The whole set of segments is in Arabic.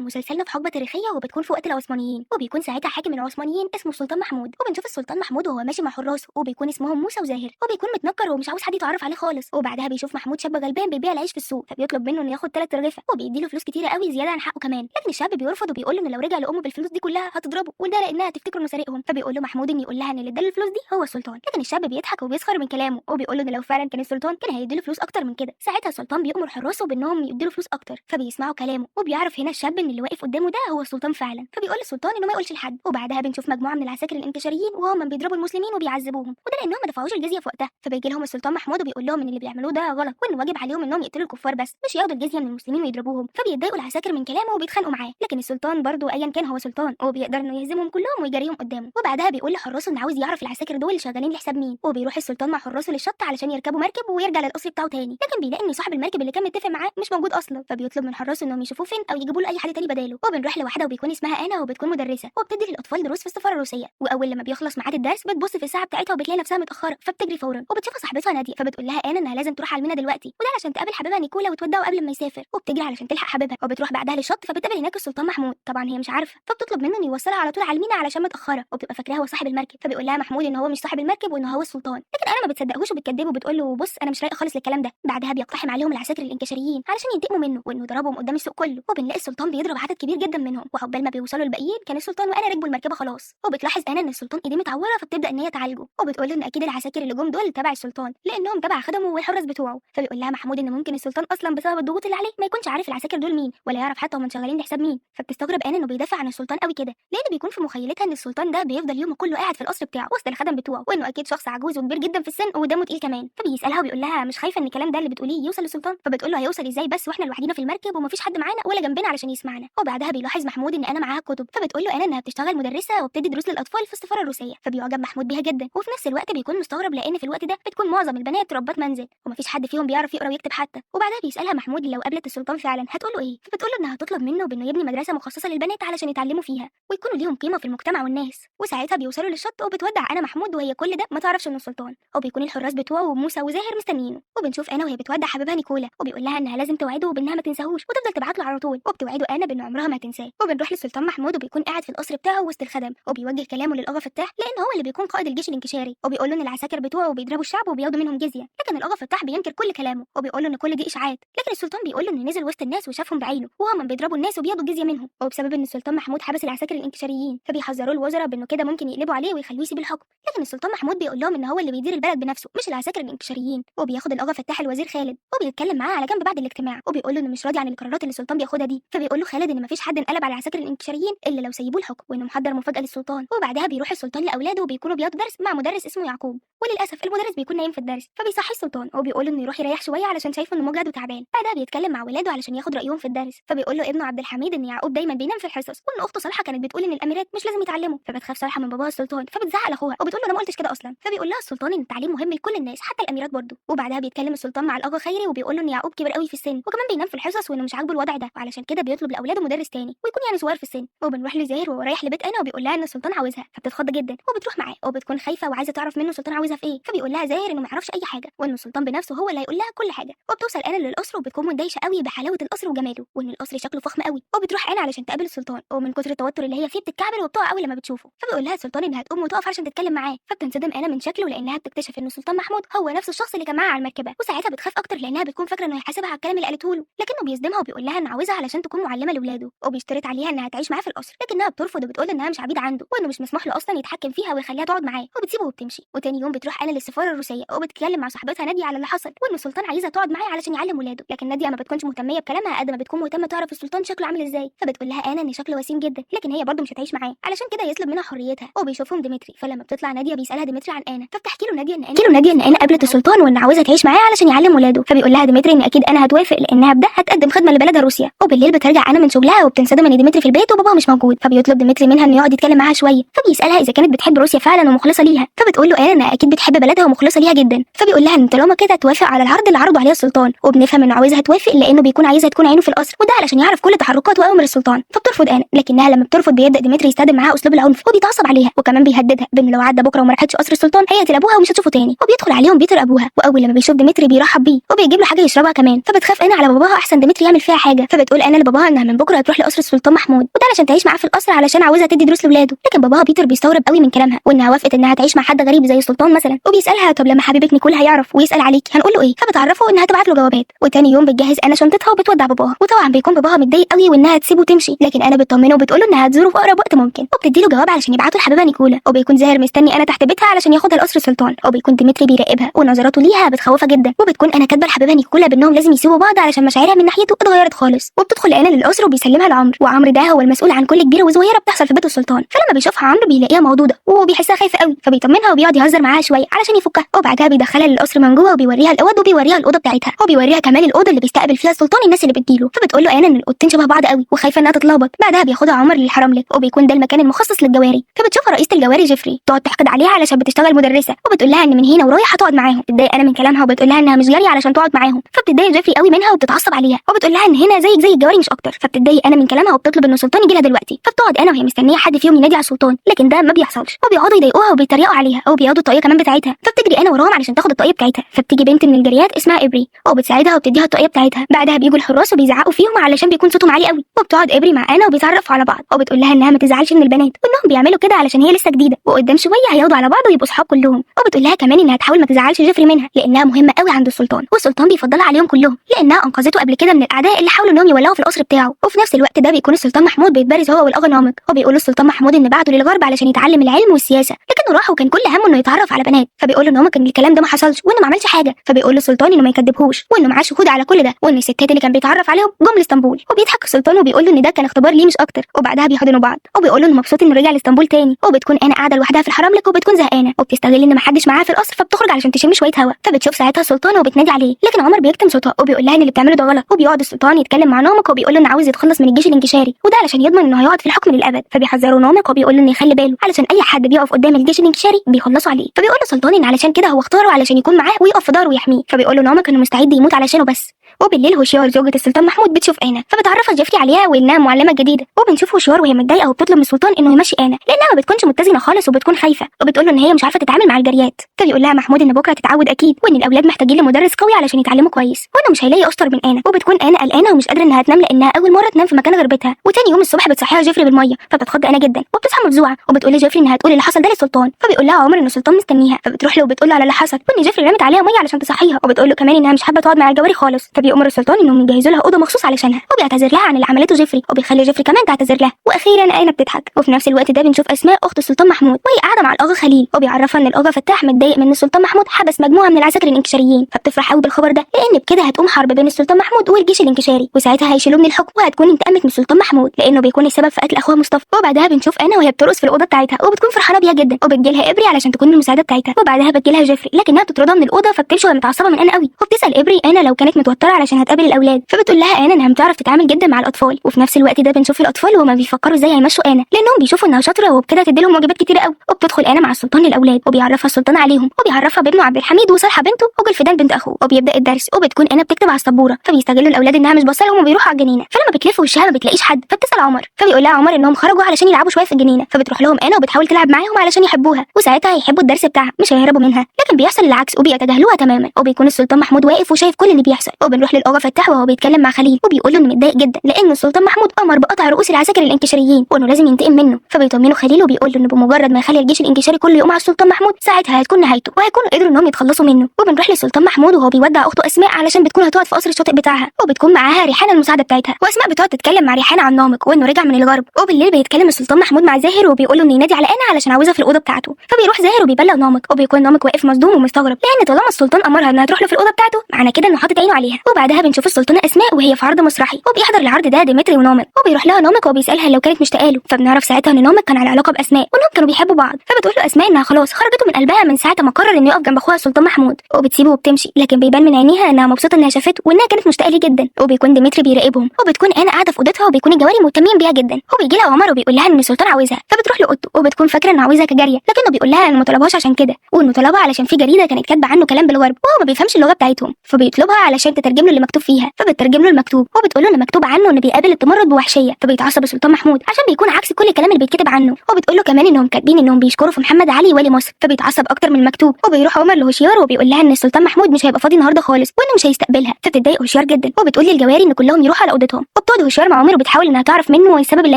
مسلسلنا في حقبة تاريخية وبتكون في وقت العثمانيين، وبيكون ساعتها حاكم العثمانيين اسمه السلطان محمود، وبنشوف السلطان محمود وهو ماشي مع حراسه وبيكون اسمهم موسى وزاهر، وبيكون متنكر ومش عاوز حد يتعرف عليه خالص. وبعدها بيشوف محمود شاب غلبان بيبيع العيش في السوق، فبيطلب منه انه ياخد 3 رغيفه وبيديله فلوس كتيره قوي زياده عن حقه كمان. لكن الشاب بيرفض وبيقول له ان لو رجع لامه بالفلوس دي كلها هتضربه، وده لانها تفتكر انه سارقهم. فبيقول له محمود ان يقول لها ان اللي اداله الفلوس دي هو السلطان. لكن الشاب بيضحك وبيسخر من كلامه وبيقول له ان لو فعلا كان السلطان كان هيديله فلوس اكتر من كده. ساعتها السلطان بيأمر حراسه بانهم يديله فلوس اكتر، فبيسمعوا كلامه وبيعرف هنا الشاب ان اللي واقف قدامه ده هو السلطان فعلا. فبيقول للسلطان انه ما يقولش لحد. وبعدها بنشوف مجموعه من العساكر الانكشاريين وهم بيضربوا المسلمين وبيعذبوهم، وده لانهم ما دفعوش الجزيه في وقتها. فبيجي لهم السلطان محمود وبيقول لهم ان اللي بيعملوه ده غلط وان واجب عليهم انهم يقتلوا الكفار بس مش ياخدوا الجزيه من المسلمين ويضربوهم. فبيتضايقوا العساكر من كلامه وبيتخانقوا معاه. لكن السلطان برضو ايا كان هو سلطان وبيقدر انه يهزمهم كلهم ويجريهم قدامه. وبعدها بيقول لحراسه انه عاوز يعرف العساكر دول شغالين لحساب مين، وبيروح السلطان مع حراسه للشط علشان يركبوا مركب ويرجع للقصر بتاعه تاني. لكن بيلاقي ان صاحب المركب اللي كان متفق معاه مش موجود اصلا، فبيطلب من حراسه انهم يشوفوه فين او يجيبوا له اي حد تاني بداله. وبنروح لواحده وبيكون اسمها انا وبتكون مدرسه وبتدي للاطفال دروس في السفاره الروسيه. واول لما بيخلص ميعاد الدرس بتبص في الساعه بتاعتها وبتلاقي نفسها متاخره، فبتجري فورا وبتشوف صاحبتها ناديه، فبتقول لها انا انها لازم تروح على المينا دلوقتي وده علشان تقابل حبيبها نيكولا وتودعه قبل ما يسافر. وبتجري علشان تلحق حبيبها وبتروح بعدها للشط، فبتقابل هناك السلطان محمود. طبعا هي مش عارفه، فبتطلب منه انه يوصلها على طول على المينا علشان متاخره، وبتبقى فاكراه هو صاحب المركب. فبيقول لها محمود ان هو مش صاحب المركب وان هو السلطان. لكن انا ما بتصدقهوش وبتكدبه وبتقول له بص انا مش رايقه خالص للكلام ده. بعدها بيقتحم عليهم العساكر الانكشاريين علشان ينتقموا منه وانه ضربهم قدام السوق كله. وبنلاقي السلطان بيضرب عدد كبير جدا منهم، وعقبال ما بيوصلوا الباقيين كان السلطان وانا راكبوا المركبه خلاص. وبتلاحظ انا ان السلطان ايديه متعوره، فبتبدا ان هي تعالجه وبتقول له ان اكيد العساكر اللي جم دول تبع السلطان لانهم تبع خدمه والحراس بتوعه. فبيقول لها محمود ان ممكن السلطان اصلا بسبب الضغوط اللي عليه ما يكونش عارف العساكر دول مين ولا يعرف حتى هم شغالين لحساب مين. فبتستغرب انا انه بيدافع عن السلطان قوي كده، لان بيكون في مخيلتها ان السلطان ده بيفضل يومه كله قاعد في القصر بتاعه وسط الخدم بتوعه، وانه اكيد شخص عجوز وكبير جدا في السن ودمه تقيل كمان. فبيسالها وبيقول لها مش خايفه ان الكلام ده اللي بتقوليه يوصل للسلطان؟ فبتقول له هيوصل ازاي بس واحنا لوحدينا في المركب ومفيش حد معانا ولا جنبنا علشان يسمعنا. وبعدها بيلاحظ محمود ان انا معاها كتب، فبتقول له انا انها بتشتغل مدرسه وبتدي دروس للاطفال في السفاره الروسيه. فبيعجب محمود بيها جدا، وفي نفس الوقت بيكون مستغرب لان في الوقت ده بتكون معظم البنات ربات منزل ومفيش حد فيهم بيعرف يقرا ويكتب حتى. وبعدها بيسالها محمود لو قابلت السلطان فعلا هتقول له ايه؟ فبتقول له انها هتطلب منه بانه يبني مدرسه مخصصه للبنات علشان يتعلموا فيها ويكونوا ليهم قيمه في المجتمع والناس. وساعتها بيوصلوا للشط وبتودع انا محمود وهي كل ده ما تعرفش انه السلطان، وبيكون الحراس بتوعه وموسى وزاهر مستنيينه. وبنشوف انا وهي بتودع حبيبها نيكولا وبيقول لها انها لازم توعده بانها ما تنساهوش وتفضل تبعت له على طول، وبتوعده انا بان عمرها ما هتنساه. وبنروح للسلطان محمود وبيكون قاعد في القصر بتاعه وسط الخدم وبيوجه كلامه للاغا فتاح لان هو اللي بيكون قائد الجيش الانكشاري، وبيقول له ان العساكر بتوعه بيضربوا الشعب وبياخدوا منهم جزيه. لكن الاغا فتاح بينكر كل كلامه وبيقول له ان كل دي اشاعات. لكن السلطان بيقول له انه نزل وسط الناس وشافهم بعينه وهم بيضربوا الناس وبياخدوا جزيه منهم، وبسبب ان السلطان محمود حبس العساكر الانكشاريين فبيحذروه الوزراء بانه كده ممكن يقلبوا عليه ويخلوه يسيب الحكم. لكن السلطان محمود بيقول لهم ان هو اللي بيدير البلد بنفسه مش العساكر الانكشاريين. وبياخد الاغا فتاح الوزير خالد وبيتكلم معاه على جنب بعد الاجتماع وبيقول له انه مش راضي عن القرارات اللي السلطان بياخدها دي. فبيقول له خالد ان مفيش حد انقلب على العساكر الانكشاريين الا لو سيبوه الحكم وانه محضر مفاجاه للسلطان. وبعدها بيروح السلطان لاولاده وبيكونوا بياخدوا درس مع مدرس اسمه يعقوب، وللاسف المدرس بيكون نايم في الدرس فبيصحي السلطان وبيقول له انه يروح يريح شويه علشان شايفه انه مجهد وتعبان. بعدها بيتكلم مع ولاده علشان ياخد رايهم في الدرس، فبيقول له ابنه عبد الحميد ان يعقوب دايما بينام في الحصص وان اخته صالحه كانت بتقول ان الاميرات مش لازم يتعلموا. فبتخاف صالحه من باباها السلطان فبتزعق لاخوها وبتقول له انا ما قلتش كده اصلا. فبيقول لها السلطان ان التعليم مهم لكل الناس حتى الاميرات برضه. وبعدها بيتكلم السلطان مع الاغا خيري وبيقول له ان يعقوب كبر قوي في السن وكمان بينام في الحصص وانه مش عاجبه الوضع ده وعلشان كده بيطلب لاولاده مدرس تاني ويكون يعني صغير في السن. وبنروح لزاهر وهو رايح لبيت انا وبيقول لها ان السلطان عاوزها، فبتتخض جدا وبتروح معاه وبتكون خايفه وعايزه تعرف منه السلطان عاوزها في ايه. فبيقول لها زاهر انه ما يعرفش اي حاجه وان السلطان بنفسه هو اللي هيقول لها كل حاجه. وبتوصل انا للقصر وبتكون مندهشه قوي بحلاوه القصر وجماله وان القصر شكله فخم قوي. وبتروح انا علشان تقابل السلطان ومن كتر التوتر اللي هي فيه بتتكعبل وبتقع قوي لما بتشوفه. فبيقول لها السلطان انها تقوم وتقف عشان تتكلم معاه، فبتنصدم انا من شكله لانها بتكتشف ان السلطان محمود هو نفس الشخص اللي كان معاها على المركبه. وساعتها بتخاف اكتر لانها بتكون فاكره انه هيحاسبها على الكلام اللي قالته له، لكنه بيصدمها وبيقول لها انه عاوزها علشان تكون معلمه لاولاده وبيشترط عليها انها تعيش معاه في القصر. لكنها بترفض وبتقول انها مش عبيد عنده وانه مش مسموح له اصلا يتحكم فيها ويخليها تقعد معاه وبتسيبه وبتمشي. وتاني يوم بتروح انا للسفاره الروسيه وبتتكلم مع صاحبتها ناديه على اللي حصل وان السلطان عايزها تقعد معاه علشان يعلم ولاده. لكن ناديه ما بتكونش مهتميه بكلامها قد ما بتكون مهتمه تعرف السلطان شكله عامل ازاي. فبتقول لها انا ان شكله وسيم جدا لكن هي برضه مش هتعيش معاه علشان كده يطلب منها حريتها. وبيشوفهم ديمتري، فلما بتطلع ناديه بيسالها ديمتري عن انا، فبتحكي له ناديه ان انا قابلت السلطان وان عاوزها تعيش معاه علشان يعلم ولاده. فبيقول لها ديمتري ان اكيد انا هتوافق لانها بده هتقدم خدمه لبلدها روسيا. وبالليل بترجع انا من شغلها وبتنصدم ان ديمتري في البيت وباباها مش موجود، فبيطلب ديمتري منها انه يقعد يتكلم معاها شويه. فبيسالها اذا كانت بتحب روسيا فعلا ومخلصه ليها، فبتقول له انا اكيد بتحب بلدها ومخلصه ليها جدا. فبيقول لها ان طالما كده توافق على العرض اللي عرضه عليها السلطان، وبنفهم انه عاوزها توافق لانه بيكون عايزها تكون عينه في القصر وده علشان يعرف كل تحركات واوامر السلطان. فبترفض انا، لكنها لما بترفض بيبدا ديمتري يستخدم معاها اسلوب العنف وبيتعصب عليها وكمان بيهددها بان لو عدى بكره وما راحتش قصر السلطان هيقتل ابوها ومش هتشوفه تاني. وبيدخل عليهم بيتر ابوها واول لما بيشوف ديمتري بيرحب بيه وبيجيب له حاجه يشربها كمان. فبتخاف انا على باباها احسن ديمتري يعمل فيها حاجه، فبتقول انا لباباها انها من من بكره هتروح لقصر السلطان محمود، وده علشان تعيش معاه في القصر علشان عاوزها تدي دروس لاولاده. لكن باباها بيتر بيستغرب قوي من كلامها وانها وافقت انها تعيش مع حد غريب زي السلطان مثلا، وبيسالها طب لما حبيبك نيكول هيعرف ويسال عليك هنقول له ايه؟ فبتعرفه انها تبعت له جوابات. وتاني يوم بتجهز انا شنطتها وبتودع باباها، وطبعا بيكون باباها متضايق قوي وانها تسيبه وتمشي، لكن انا بتطمنه وبتقول له انها هتزوره في اقرب وقت ممكن، وبتدي له جواب علشان يبعته لحبيبها نيكولا. وبيكون زاهر مستني انا تحت بيتها علشان ياخدها لقصر السلطان، وبيكون ديمتري بيراقبها ونظراته ليها بتخوفها جدا. وبتكون انا كاتبه لحبيبها نيكولا بانهم لازم يسيبوا بعض علشان مشاعرها من ناحيته اتغيرت خالص. وبتدخل انا للقصر وبيسلمها لعمرو، وعمرو ده هو المسؤول عن كل كبيره وصغيره بتحصل في بيت السلطان. فلما بيشوفها عمرو بيلاقيها موجوده وبيحسها خايفه قوي، فبيطمنها وبيقعد يهزر معاها شويه علشان يفكها. وبعدها بيدخلها للقصر من جوه وبيوريها الاوض وبيوريها الاوضه بتاعتها، وبيوريها كمان الاوضه اللي بيستقبل فيها السلطان الناس اللي بتجيله. فبتقول له انا ان الاوضتين شبه بعض قوي وخايفه انها تتلخبط. بعدها بياخدها عمر للحرملك، وبيكون ده المكان المخصص للجواري. فبتشوفها رئيسه الجواري جيفري تقعد تحقد عليها علشان بتشتغل مدرسه، وبتقول لها ان من هنا ورايح هتقعد معاهم. بتضايق انا من كلامها وبتقول لها انها مش جاريه علشان تقعد معاهم، فبتضايق جيفري قوي منها وبتتعصب عليها، وبتقول لها ان هنا زيك زي الجواري مش اكتر. فبتضايق انا من كلامها وبتطلب ان السلطان يجي لها دلوقتي. فبتقعد انا وهي مستنيه حد فيهم ينادي على السلطان، لكن ده ما بيحصلش، وبيقعدوا يضايقوها وبيتريقوا عليها وبياخدوا الطاقيه كمان بتاعتها. فبتجري انا وراهم علشان تاخد الطاقيه بتاعتها. فبتيجي بنت من الجريات اسمها ابري وبتساعدها وبتديها الطاقيه بتاعتها. بعدها بيجوا الحراس وبيزعقوا فيهم علشان بيكون صوتهم عالي قوي. وبتقعد ابري مع انا وبيتعرفوا على بعض، وبتقول لها انها ما تزعلش من البنات وانهم بيعملوا كده علشان هي لسه جديده، وقدام شويه هياخدوا على بعض ويبقوا صحاب كلهم. وبتقول لها كمان انها تحاول ما تزعلش جيفري منها لانها مهمه قوي عند السلطان، والسلطان بيفضلها عليهم كلهم لانها انقذته قبل كده من الاعداء اللي حاولوا انهم يولعوا في القصر بتاعه. وفي نفس الوقت ده بيكون السلطان محمود بيتبارز هو والاغا نامك، وبيقول له السلطان محمود ان بعته للغرب علشان يتعلم العلم والسياسه، لكنه راح وكان كل همه انه يتعرف على بنات. فبيقول له نامك ان الكلام ده ما حصلش وانه ما عملش حاجه. فبيقول له السلطان انه ما يكذبهوش وانه معاه شهود على كل ده، وان الستات اللي كان بيتعرف عليهم جم لاسطنبول. وبيضحك السلطان وبيقول له ان ده كان اختبار ليه مش اكتر، وبعدها بيحضنوا بعض وبيقول له انه مبسوط انه رجع لاسطنبول تاني. وبتكون انا قاعده لوحدها في الحرملك وبتكون زهقانه وبتستغل ان ما حدش معاها في القصر، فبتخرج علشان تشم شويه هوا. فبتشوف ساعتها السلطان وبتنادي عليه، لكن عمر بيكتم صوتها وبيقول لها ان اللي بتعمله ده غلط. وبيقعد السلطان يتكلم مع نامك وبيقول له انه عاوز يتخلص من الجيش الانكشاري، وده علشان يضمن انه هيقعد في الحكم للابد. فبيحذروا نامك وبيقول له انه يخلي باله علشان اي حد بيقف قدام الجيش الانكشاري بيخلصوا عليه. فبيقول له السلطان ان علشان كده هو اختاره علشان يكون معاه ويقف في داره ويحميه. فبيقول له نامك انه مستعد يموت علشانه بس. وبالليل هوشيار زوجة السلطان محمود بتشوف انا، فبتعرفها جيفري عليها وانها معلمه جديده. وبنشوف هوشيار وهي متضايقه وبتطلب من السلطان انه يمشي انا لانها ما بتكونش متزنه خالص وبتكون خايفه، وبتقول له ان هي مش عارفه تتعامل مع الجريات. فبيقول لها محمود ان بكره تتعود اكيد، وان الاولاد محتاجين لمدرس قوي علشان يتعلموا كويس، وانه مش هيلاقي اشطر من انا. وبتكون انا قلقانه ومش قادره انها تنام لانها اول مره تنام في مكان غير بيتها. وتاني يوم الصبح بتصحيها جيفري بالميه، فبتخض انا جدا وبتصحى مفزوعه وبتقول لجيفري انها تقول اللي حصل ده للسلطان. فبيقول لها عمر ان السلطان مستنيها، فبتروح له وبتقول له على اللي حصل وان جيفري رمت عليها ميه علشان تصحيها، وبتقول له كمان انها مش حابه تقعد مع الجواري خالص. فبيأمر السلطان انهم يجهزوا لها اوضه مخصوص علشانها، وبيعتذر لها عن اللي عملته جيفري، وبيخلي جيفري كمان تعتذر لها. واخيرا انا بتضحك. وفي نفس الوقت ده بنشوف اسماء اخت السلطان محمود وهي قاعده مع الاغا خليل، وبيعرفها ان الاغا فتاح متضايق من السلطان محمود حبس مجموعه من العساكر الانكشاريين. فبتفرح قوي بالخبر ده لان بكده هتقوم حرب بين السلطان محمود والجيش الانكشاري، وساعتها هيشيلوه من الحكم وهتكون انتقمت من السلطان محمود لانه بيكون السبب في قتل اخوها مصطفى. وبعدها بنشوف انا وهي بترقص في الاوضه بتاعتها وبتكون فرحانه بيها جدا، وبتجيلها ابري علشان تكون المساعده بتاعتها. وبعدها بتجيلها جيفري لكنها بتطردها من الاوضه، فبتمشي وهي متعصبه من انا قوي، وبتسال ابري انا لو كانت متوتره علشان هتقابل الاولاد. فبتقول لها انا انها بتعرف تتعامل جدا مع الاطفال. وفي نفس الوقت ده بنشوف الاطفال وهما بيفكروا ازاي هيمشوا انا لانهم بيشوفوا انها شاطره وبكده تديلهم واجبات كتيره قوي. وبتدخل انا مع السلطان للاولاد وبيعرفها السلطان عليهم، وبيعرفها بابنه عبد الحميد وصالحه بنته وجلفدان بنت اخوه. وبيبدا الدرس وبتكون انا بتكتب على السبوره، فبيستغلوا الاولاد انها مش باصه لهم وبيروحوا على الجنينه. فلما بتلف وشها ما بتلاقيش حد، فبتسال عمر، فبيقول لها عمر انهم خرجوا علشان يلعبوا شويه في الجنينه. فبتروح لهم انا وبتحاول تلعب معاهم علشان يحبوها، وساعتها هيحبوا الدرس بتاعها مش هيهربوا منها. لكن بيحصل العكس وبيتجاهلوها تماما، وبيكون السلطان محمود واقف وشايف كل اللي بيحصل. وبنروح للاغا فتاح وهو بيتكلم مع خليل وبيقول له انه متضايق جدا لان السلطان محمود امر بقطع رؤوس العساكر الانكشاريين وانه لازم ينتقم منه. فبيطمنه خليل وبيقول له انه بمجرد ما يخلي الجيش الانكشاري كله يقوم على السلطان محمود ساعتها هتكون نهايته وهيكونوا قدروا انهم يتخلصوا منه. وبنروح للسلطان محمود وهو بيودع اخته اسماء علشان بتكون هتقعد في قصر الشاطئ بتاعها، وبتكون معاها ريحانه المساعده بتاعتها. واسماء بتقعد تتكلم مع ريحانه عن نامك وانه رجع من الغرب. وبالليل بيتكلم السلطان محمود مع زاهر وبيقول له انه ينادي على انا علشان عاوزها في الاوضه بتاعته. فبيروح زاهر وبيبلغ نامك، وبيكون نامك واقف مصدوم ومستغرب لان طالما السلطان امرها انها تروح له في الاوضه بتاعته معنى كده انه حاطط عينه عليها. وبعدها بنشوف السلطانه اسماء وهي في عرض مسرحي، وبيحضر العرض ده ديمتري ونامك، وبيروح لها نامك وبيسالها لو كانت مشتاقه له. فبنعرف ساعتها ان نامك كان على علاقه باسماء وانهم كانوا بيحبوا بعض. فبتقول له اسماء انها خلاص خرجته من قلبها من ساعه ما قرر انه يقف جنب اخوها السلطان محمود، وبتسيبه وبتمشي، لكن بيبان من عينيها انها مبسوطه انها شافته وانها كانت مشتاقه ليه جدا. وبيكون ديمتري بيراقبهم، وبتكون انا قاعده في اوضتها وبيكون الجواري مهتمين بيها جدا. وبيجي لها عمر وبيقول لها ان السلطان عاوزها، فبتروح لاوضته وبتكون فاكره انه عاوزها كجاريه، لكنه بيقول لها انه ما طلبهاش عشان كده، وانه طلبها علشان في جريده كانت كاتبه عنه كلام بالغرب وهو ما بيفهمش اللغه بتاعتهم، فبيطلبها علشان تترجم له اللي مكتوب فيها، فبتترجم له المكتوب وبتقول له ان مكتوب عنه انه بيقابل التمرد بوحشيه. فبيتعصب السلطان محمود عشان بيكون عكس كل الكلام اللي بيتكتب عنه، وبتقول له كمان انهم كاتبين انهم بيشكروا في محمد علي والي مصر. فبيتعصب اكتر من المكتوب، وبيروح عمر لهوشيار وبيقول لها ان السلطان محمود مش هيبقى فاضي النهارده خالص وانه مش هيستقبلها. فبتتضايق هوشيار جدا وبتقول للجواري ان كلهم يروحوا على اوضتهم، وبتقعد هوشيار مع عمر وبتحاول انها تعرف منه السبب اللي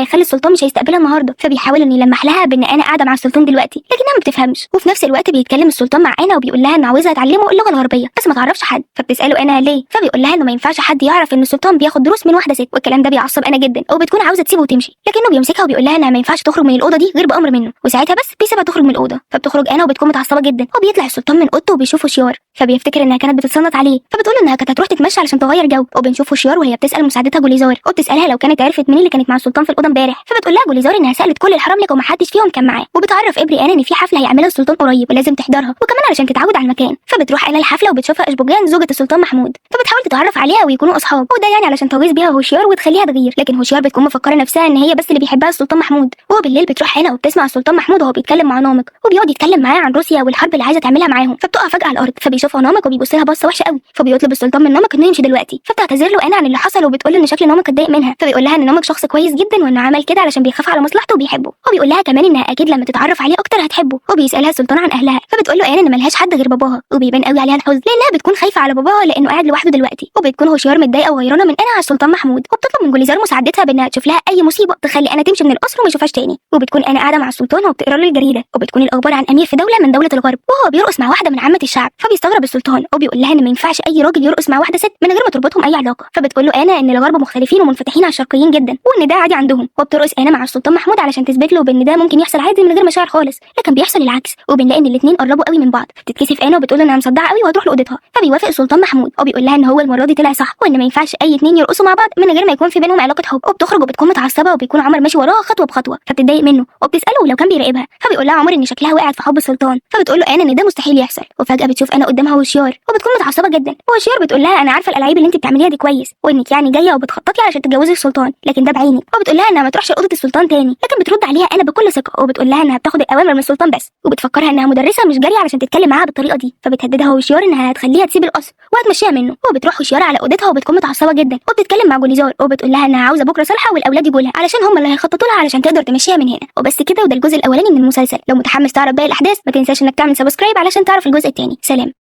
هيخلي السلطان مش هيستقبلها النهارده. فبيحاول انه يلمح لها بان انا قاعده مع السلطان دلوقتي، لكنها ما بتفهمش. وفي نفس الوقت بيتكلم السلطان مع انا وبيقول لها انه عاوزها تعلمه اللغه الغربيه بس ما تعرفش حد. فبتساله انا ليه، فبيقول لها انه ما ينفعش حد يعرف ان السلطان بياخد دروس من واحده ست، والكلام ده بيعصب انا جدا وبتكون عاوزه تسيبه وتمشي، لكنه بيمسكها وبيقول لها انها ما ينفعش تخرج من الاوضه دي غير بامر منه، وساعتها بس بيسيبها تخرج من الاوضه. فبتخرج انا وبتكون متعصبه جدا، وبيطلع السلطان من اوضته وبيشوف هوشيار، فبيفتكر انها كانت بتتصنت عليه، فبتقول انها كانت هتروح تتمشى علشان تغير جو. وبنشوف هوشيار وهي بتسال مساعدتها جوليزار، وبتسالها لو كانت عرفت مين اللي كانت مع السلطان في الاوضه امبارح. فبتقول لها جوليزار انها سالت كل الحراملك ومحدش فيهم كان معاه، وبتعرف ابري انا ان في حفله هيعملها السلطان قريب ولازم تحضرها وكمان علشان تتعود على المكان. فبتروح انا الحفله وبتشوفها اشبوجان زوجة السلطان محمود، فبتحاول تتعرف عليها ويكونوا اصحاب، وده يعني علشان تغيظ بيها هوشيار وتخليها تغير. لكن هوشيار بتكون مفكره نفسها ان هي بس اللي بيحبها السلطان محمود. وهو بالليل بتروح هنا وبتسمع السلطان محمود وهو بيتكلم مع نامق، وبيقعد يتكلم معاه عن روسيا والحرب اللي عايزه تعملها معاهم. فبتقع فجاه على الارض، فبيشوفها نامق وبيبص لها بصه وحشه قوي، فبيطلب السلطان من نامق انه يمشي دلوقتي. فبتعتذر له انا عن اللي حصل وبتقول ان شكل نامق اتضايق منها، فبيقول لها ان نامق شخص كويس جدا وانه عمل كده علشان بيخاف على مصلحته وبيحبه. وبيقول لها كمان انها اكيد لما تتعرف عليه اكتر هتحبه. وبيسالها السلطان عن اهلها، فبتقول له ان ملهاش حد غير باباها، وبيبان قوي عليها الحزن لانها بتكون خايفه على باباها لانه قاعد لوحده دلوقتي. وبتكون هوشيار متضايقه وغيرانه من انا على السلطان محمود، وبتطلب من جوليزار مساعدتها بانها تشوف لها اي مصيبه تخلي انا تمشي من القصر وما يشوفهاش تاني. وبتكون انا قاعده مع السلطان وبتقرا له الجريده، وبتكون الاخبار عن امير في دوله من دوله الغرب وهو بيرقص مع واحده من عامه الشعب. فبيستغرب السلطان وبيقول لها ان ما ينفعش اي راجل يرقص مع واحده ست من غير ما تربطهم اي علاقه. فبتقول له انا ان الغرب مختلفين ومنفتحين على الشرقيين جدا وان ده عادي عندهم. وبترقص انا مع السلطان محمود علشان تثبت له بان ده ممكن يحصل عادي من غير مشاعر خالص، لكن بيحصل العكس، وبنلاقي ان الاثنين قربوا قوي من بعض. بتتكسف انا وبتقول انها مصدعه قوي وهتروح لاوضتها. فبيوافق السلطان محمود وبيقول لها ان هو المره دي طلع صح وان ما ينفعش اي اتنين يرقصوا مع بعض من غير ما يكون في بينهم علاقه حب. وبتخرج وبتكون متعصبه وبيكون عمر ماشي وراها خطوه بخطوه، فبتتضايق منه وبتساله لو كان بيراقبها. فبيقول لها عمر ان شكلها وقعت في حب السلطان، فبتقول له انا ان ده مستحيل يحصل. وفجاه بتشوف انا قدامها هوشيار وبتكون متعصبه جدا، وهوشيار بتقول لها انا عارفه الالعاب اللي انت بتعمليها دي كويس وانك يعني جايه وبتخططي علشان تتجوزي السلطان، لكن ده بعينك. وبتقول لها انها ما تروحش اوضه السلطان تاني، لكن بترد عليها انا بكل ثقه وبتقول لها انها بتاخد الاوامر من السلطان بس، وبتفكرها انها مدرسه مش جاريه علشان تتكلم معاها بالطريقه دي. فبتهددها هوشيار انها هتخليها تسيب القصر وهتمشيها منه. وبتروح هوشيار على اوضتها وبتكون متعصبه جدا وبتتكلم مع جوليزار وبتقول لها انها عاوزه بكره صالحه والاولاد يجوا لها علشان هم اللي هيخططوا لها علشان تقدر تمشيها من هنا. وبس كده، وده الجزء الاولاني من المسلسل. لو متحمس تعرف باقي الاحداث ما تنساش انك تعمل سبسكرايب علشان تعرف الجزء الثاني. سلام.